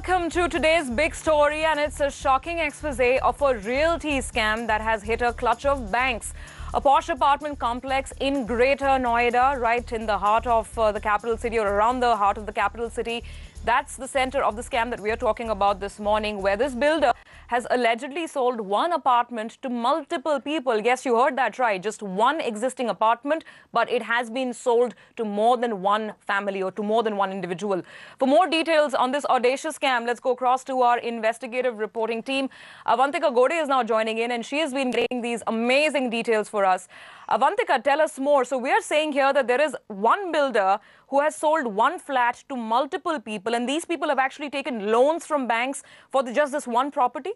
Welcome to today's big story, and it's a shocking expose of a realty scam that has hit a clutch of banks. A posh apartment complex in Greater Noida, right in the heart of the capital city, or around the heart of the capital city. That's the center of the scam that we are talking about this morning, where this builder has allegedly sold one apartment to multiple people. Yes, you heard that right. Just one existing apartment, but it has been sold to more than one family or to more than one individual. For more details on this audacious scam, let's go across to our investigative reporting team. Avantika Gode is now joining in, and she has been getting these amazing details for us. Avantika, tell us more. So we are saying here that there is one builder who has sold one flat to multiple people, and these people have actually taken loans from banks for just this one property?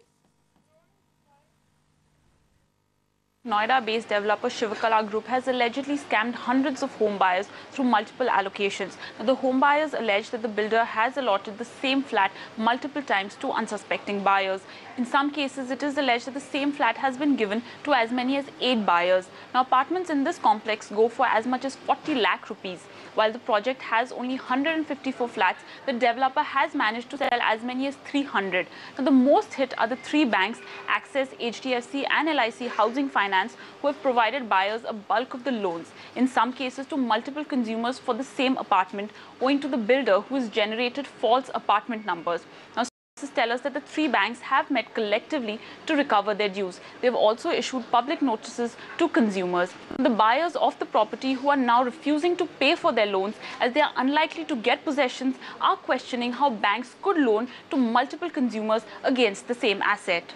Noida-based developer Shivakala Group has allegedly scammed hundreds of home buyers through multiple allocations. Now, the home buyers allege that the builder has allotted the same flat multiple times to unsuspecting buyers. In some cases, it is alleged that the same flat has been given to as many as 8 buyers. Now, apartments in this complex go for as much as 40 lakh rupees. While the project has only 154 flats, the developer has managed to sell as many as 300. Now, the most hit are the 3 banks, Access, HDFC and LIC Housing Finance, who have provided buyers a bulk of the loans, in some cases to multiple consumers for the same apartment, owing to the builder who has generated false apartment numbers. Now, sources tell us that the 3 banks have met collectively to recover their dues. They have also issued public notices to consumers. The buyers of the property, who are now refusing to pay for their loans as they are unlikely to get possessions, are questioning how banks could loan to multiple consumers against the same asset.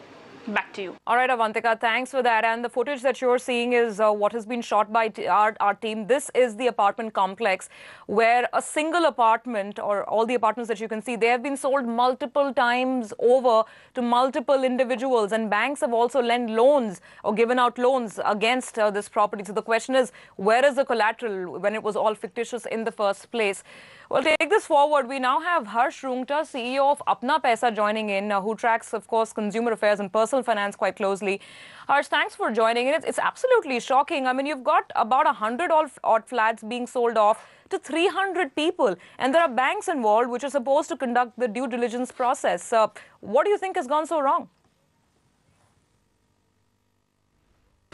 Back to you. All right, Avantika, thanks for that. And the footage that you're seeing is what has been shot by our team. This is the apartment complex where a single apartment, or all the apartments that you can see, they have been sold multiple times over to multiple individuals. And banks have also lent loans or given out loans against this property. So the question is, where is the collateral when it was all fictitious in the first place? Well, take this forward. We now have Harsh Roongta, CEO of Apna Paisa, joining in, who tracks, of course, consumer affairs and personal finance quite closely. Harsh, thanks for joining in. It's absolutely shocking. I mean, you've got about 100 odd flats being sold off to 300 people, and there are banks involved which are supposed to conduct the due diligence process. What do you think has gone so wrong?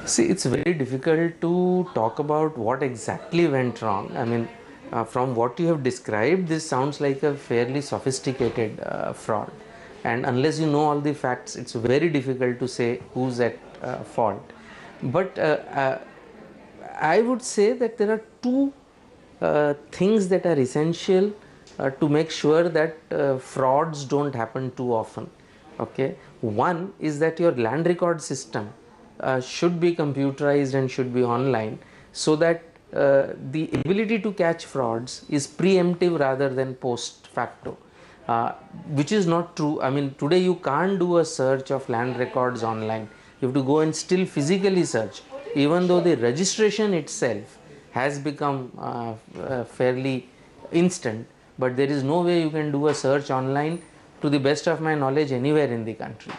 See, it's very difficult to talk about what exactly went wrong. I mean, from what you have described, this sounds like a fairly sophisticated fraud. And unless you know all the facts, it's very difficult to say who's at fault. But I would say that there are 2 things that are essential to make sure that frauds don't happen too often. Okay, one is that your land record system should be computerized and should be online, so that the ability to catch frauds is preemptive rather than post facto, which is not true. I mean, today you can't do a search of land records online. You have to go and still physically search, even though the registration itself has become fairly instant, but there is no way you can do a search online, to the best of my knowledge, anywhere in the country.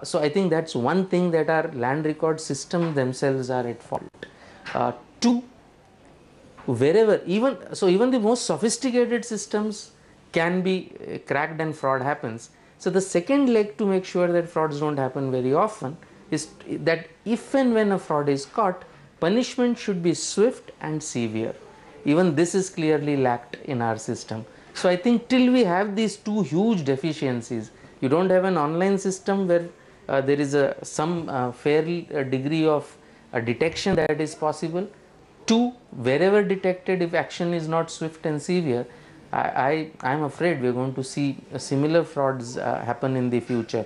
So I think that's one thing, that our land record systems themselves are at fault. 2, wherever, even the most sophisticated systems can be cracked and fraud happens. So the second leg to make sure that frauds don't happen very often is that if and when a fraud is caught, punishment should be swift and severe. Even this is clearly lacked in our system. So I think till we have these 2 huge deficiencies, you don't have an online system where there is some fair degree of detection that is possible. 2, wherever detected, if action is not swift and severe, I'm afraid we're going to see similar frauds happen in the future.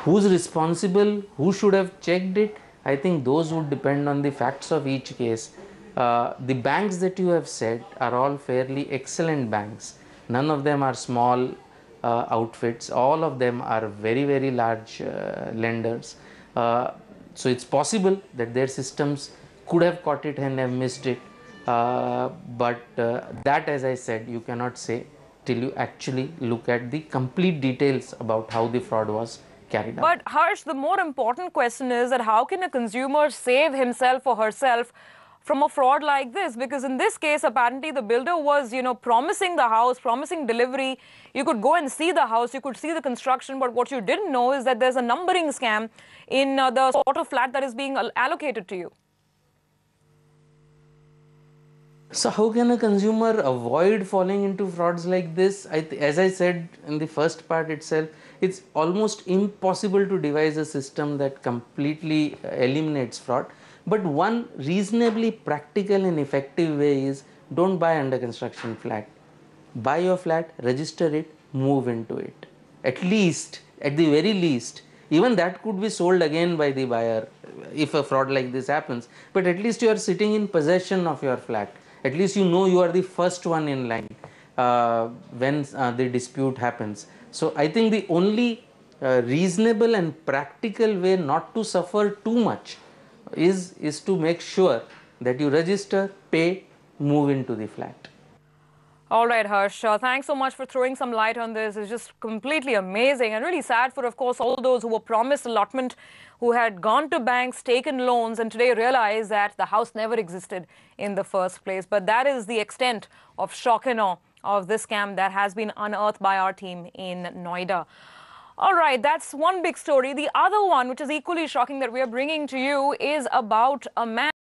Who's responsible? Who should have checked it? I think those would depend on the facts of each case. The banks that you have said are all fairly excellent banks. None of them are small outfits. All of them are very, very large lenders. So it's possible that their systems could have caught it and have missed it. But that, as I said, you cannot say till you actually look at the complete details about how the fraud was carried out. But Harsh, the more important question is that how can a consumer save himself or herself from a fraud like this? Because in this case, apparently the builder was, promising the house, promising delivery. You could go and see the house, you could see the construction, but what you didn't know is that there's a numbering scam in the sort of flat that is being allocated to you. So how can a consumer avoid falling into frauds like this? As I said in the first part itself, it's almost impossible to devise a system that completely eliminates fraud. But one reasonably practical and effective way is, don't buy under construction flat. Buy your flat, register it, move into it. At least, at the very least, even that could be sold again by the buyer if a fraud like this happens. But at least you are sitting in possession of your flat. At least you know you are the first one in line when the dispute happens. So I think the only reasonable and practical way not to suffer too much is to make sure that you register, pay, move into the flat. All right, Harsh, thanks so much for throwing some light on this. It's just completely amazing and really sad for, of course, all those who were promised allotment, who had gone to banks, taken loans, and today realize that the house never existed in the first place. But that is the extent of shock and awe of this scam that has been unearthed by our team in Noida. All right, that's one big story. The other one, which is equally shocking that we are bringing to you, is about a man